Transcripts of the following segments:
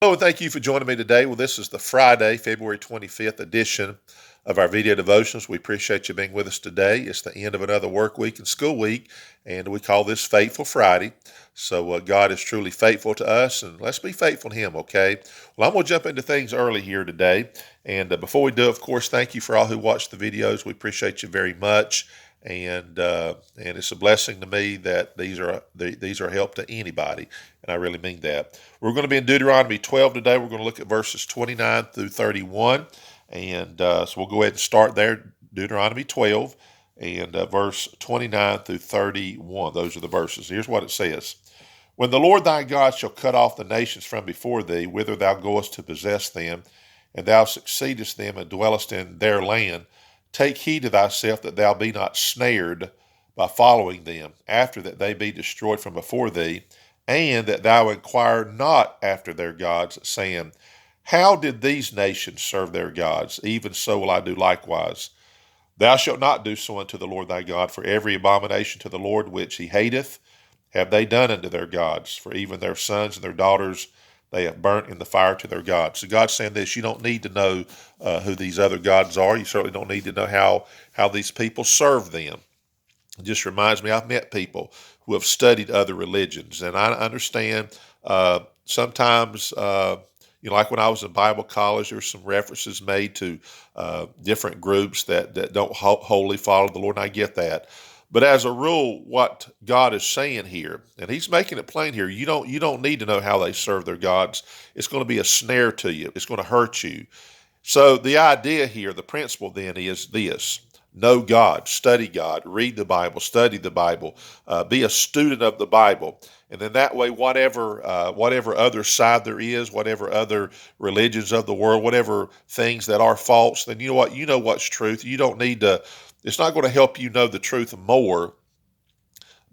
Hello, and thank you for joining me today. Well, this is the Friday, February 25th edition of our video devotions. We appreciate you being with us today. It's the end of another work week and school week, and we call this Faithful Friday. So God is truly faithful to us, and let's be faithful to Him, okay? Well, I'm going to jump into things early here today. And before we do, of course, thank you for all who watch the videos. We appreciate you very much. And it's a blessing to me that these are a help to anybody, and I really mean that. We're going to be in Deuteronomy 12 today. We're going to look at verses 29 through 31, and so we'll go ahead and start there. Deuteronomy 12 and verse 29 through 31. Those are the verses. Here's what it says: When the Lord thy God shall cut off the nations from before thee, whither thou goest to possess them, and thou succeedest them and dwellest in their land, take heed to thyself that thou be not snared by following them, after that they be destroyed from before thee, and that thou inquire not after their gods, saying, How did these nations serve their gods? Even so will I do likewise. Thou shalt not do so unto the Lord thy God, for every abomination to the Lord which he hateth have they done unto their gods, for even their sons and their daughters they have burnt in the fire to their gods. So God's saying this: you don't need to know who these other gods are. You certainly don't need to know how these people serve them. It just reminds me, I've met people who have studied other religions, and I understand sometimes, like when I was in Bible college, there's some references made to different groups that don't wholly follow the Lord, and I get that. But as a rule, what God is saying here, and He's making it plain here, you don't need to know how they serve their gods. It's going to be a snare to you. It's going to hurt you. So the idea here, the principle then is this: know God, study God, read the Bible, study the Bible, be a student of the Bible. And then that way, whatever other side there is, whatever other religions of the world, whatever things that are false, then you know what? You know what's truth. You don't need to, it's not going to help you know the truth more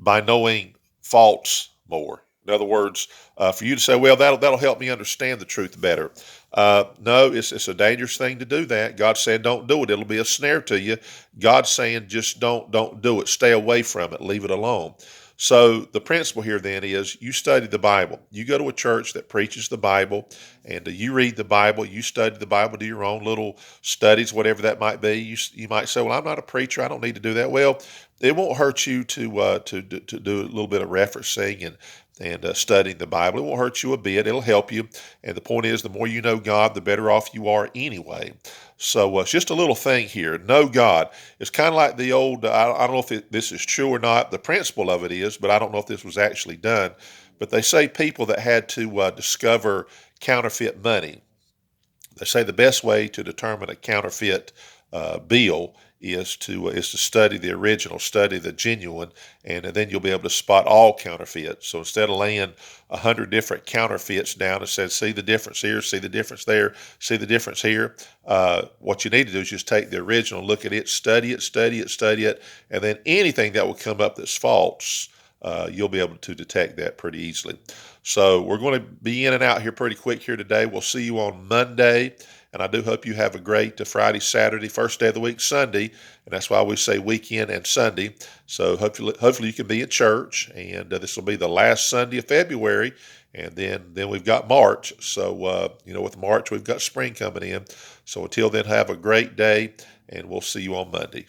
by knowing false more. In other words, for you to say, well, that'll help me understand the truth better. No, it's a dangerous thing to do that. God said, don't do it. It'll be a snare to you. God's saying, just don't do it. Stay away from it. Leave it alone. So the principle here then is you study the Bible. You go to a church that preaches the Bible, and you read the Bible. You study the Bible, do your own little studies, whatever that might be. You might say, well, I'm not a preacher. I don't need to do that. Well, it won't hurt you to do a little bit of referencing and studying the Bible. It won't hurt you a bit. It'll help you. And the point is, the more you know God, the better off you are anyway. So it's just a little thing here. Know God. It's kind of like the old, I don't know if this is true or not. The principle of it is, but I don't know if this was actually done. But they say people that had to discover counterfeit money, they say the best way to determine a counterfeit bill is to study the original, study the genuine, and then you'll be able to spot all counterfeits. So instead of laying 100 different counterfeits down and saying, see the difference here, see the difference there, see the difference here, what you need to do is just take the original, look at it, study it, study it, study it, and then anything that will come up that's false, you'll be able to detect that pretty easily. So we're going to be in and out here pretty quick here today. We'll see you on Monday. And I do hope you have a great Friday, Saturday, first day of the week, Sunday. And that's why we say weekend and Sunday. So hopefully you can be at church. And this will be the last Sunday of February. And then we've got March. So, with March, we've got spring coming in. So until then, have a great day. And we'll see you on Monday.